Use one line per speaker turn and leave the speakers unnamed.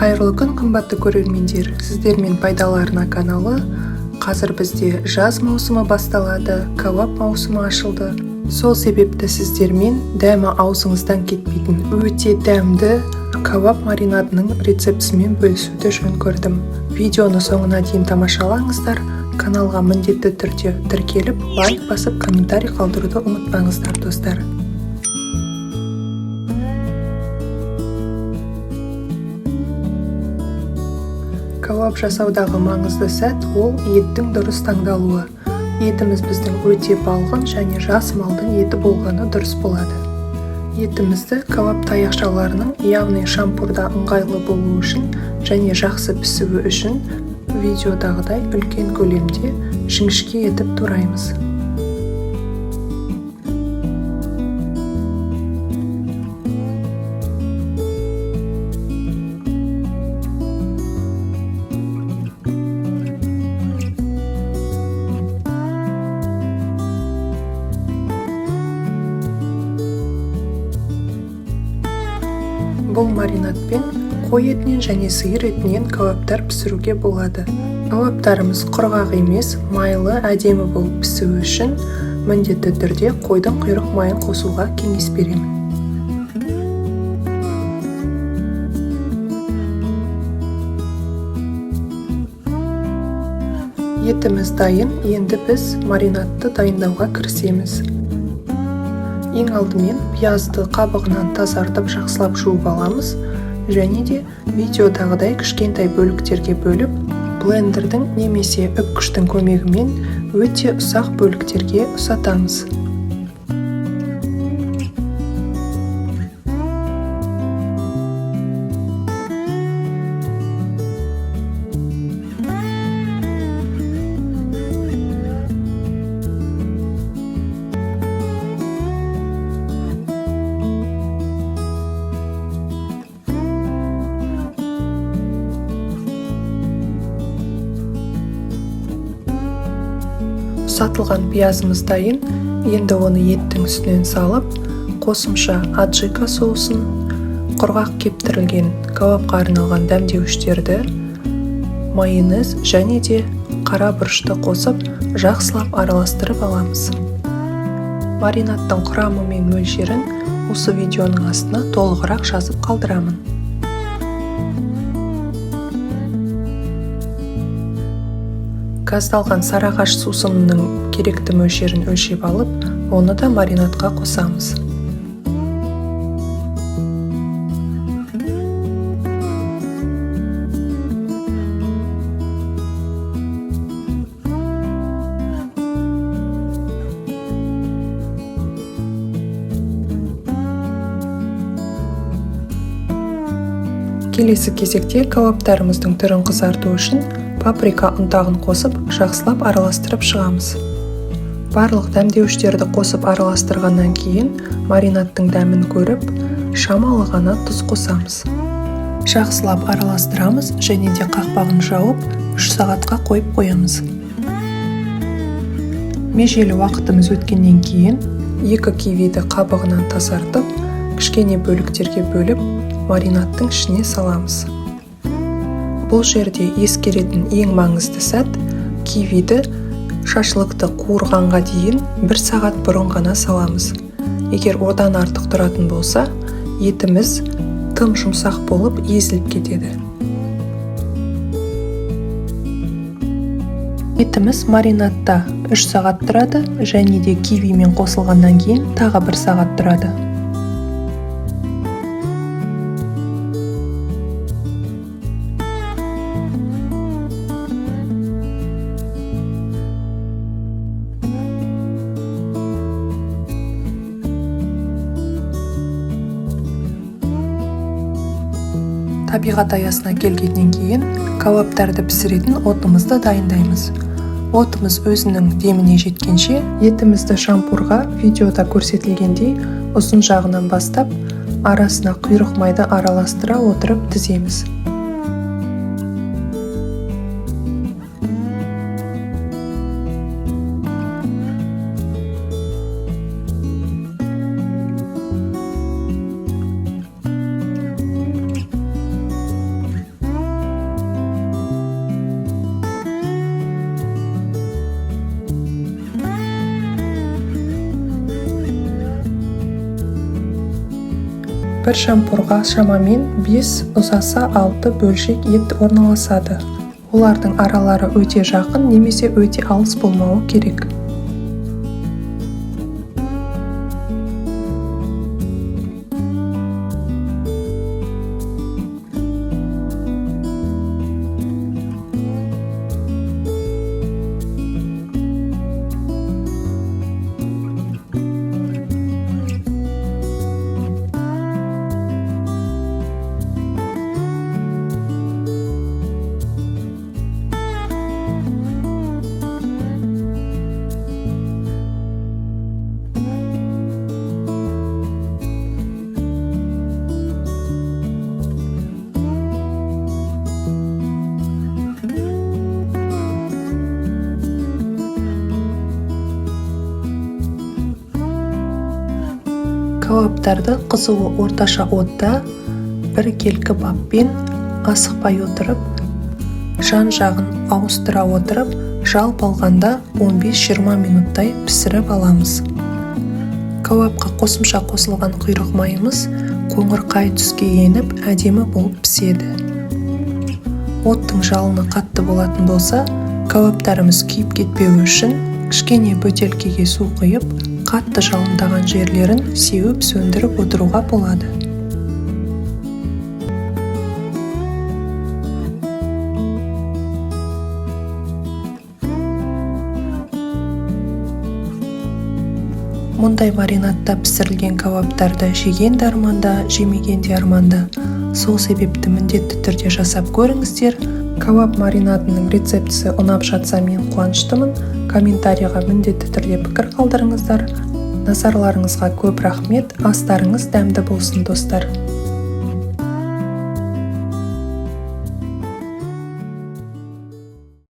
Қайырлы күн, қымбатты көрермендер. Сіздермен Пайдалы арна каналы. Қазір бізде жаз маусымы басталады, кәуап маусымы ашылды. Сол себепті сіздермен дәмі аузыңыздан кетпейтін өте дәмді кәуап маринадының рецептісімен бөлісуді жөн көрдім. Видеоны соңына дейін тамашалаңыздар. Каналға міндетті түрде тіркеліп, лайк басып, комментарий қалдыруды ұмытпаңыздар, достар. Кәуап жасаудағы маңызды сәт ол еттің дұрыс таңдалуы. Етіміз біздің өте балғын және жас малдың еті болғаны дұрыс болады. Етімізді кәуап таяқшаларының яғни шампурда ыңғайлы болуы үшін және жақсы пісуі үшін видеодағыдай үлкен көлемде жіңішке етіп тураймыз. Бұл маринадпен қой етінен және сиыр етінен кәуаптар пісіруге болады. Кәуаптарымыз құрғақ емес, майлы, әдемі болып пісуі үшін міндетті түрде қойдың құйрық майын қосуға кеңес беремін. Етіміз дайын, енді біз маринадты дайындауға кірісеміз. Ең алдымен пиязды қабығынан тазартып жақсылап жуып аламыз және де видеодағыдай кішкентай бөліктерге бөліп, блендердің немесе үпкіштің көмегімен өте ұсақ бөліктерге ұсатамыз. Сатылған пиязымыз дайын, енді оны еттің үстінен салып, қосымша аджика соусын, құрғақ кептірілген кәуапқа арналған дәмдеуіштерді, майонез және де қара бұрышты қосып, жақсылап араластырып аламыз. Маринадтың құрамы мен мөлшерін осы видеоның астына толығырақ жазып қалдырамын. Газдалған сарыағаш сусынының керекті мөлшерін өлшеп алып, оны да маринадқа қосамыз. Келесі кезекте кәуаптарымыздың түрін қызарту үшін паприка ұнтағын қосып, жақсылап араластырып шығамыз. Барлық дәмдеуіштерді қосып араластырғаннан кейін маринадтың дәмін көріп, шамалы ғана тұз қосамыз. Жақсылап араластырамыз және де қақпағын жауып, 3 сағатқа қойып қоямыз. Межелі уақытымыз өткеннен кейін 2 кивиді қабығынан тазартып, кішкене бөліктерге бөліп, маринадтың ішіне саламыз. Бұл жерде ескеретін ең маңызды сәт, кивиді шашлыкты қуырғанға дейін 1 сағат бұрын ғана саламыз. Егер одан артық тұратын болса, етіміз тым жұмсақ болып езіліп кетеді. Етіміз маринадта 3 сағат тұрады және де кивимен қосылғаннан кейін тағы 1 сағат тұрады. Табиғат аясына келгеннен кейін кәуаптарды пісіретін отымызды дайындаймыз. Отымыз өзінің деміне жеткенше, етімізді шампурға видеода көрсетілгендей ұзын жағынан бастап, арасына құйрық майды араластыра отырып тіземіз. бір шампурға шамамен 5, ұзаса 6 бөлшек ет орналасады. Олардың аралары өте жақын немесе өте алыс болмауы керек. Кәуаптарды қызуы орташа отта бір келкі баппен асықпай отырып, жан жағын ауыстыра отырып, жалпы алғанда 15-20 минуттай пісіріп аламыз. Кәуапқа қосымша қосылған құйрық майымыз қоңырқай түске еніп, әдемі болып піседі. Оттың жалыны қатты болатын болса, кәуаптарымыз күйіп кетпеуі үшін кішкене бөтелкеге су құйып, қатты жалындаған жерлерін сеуіп сөндіріп отыруға болады. Мұндай маринадта пісірілген кәуаптарды жеген де арманда, жемеген де арманда. Сол себепті міндетті түрде жасап көріңіздер. Кәуап маринадының рецептісі ұнап жатса мен қуаныштымын. Комментарийға міндетті түрде пікір қалдырыңыздар. Назарларыңызға көп рахмет. Астарыңыз дәмді болсын, достар.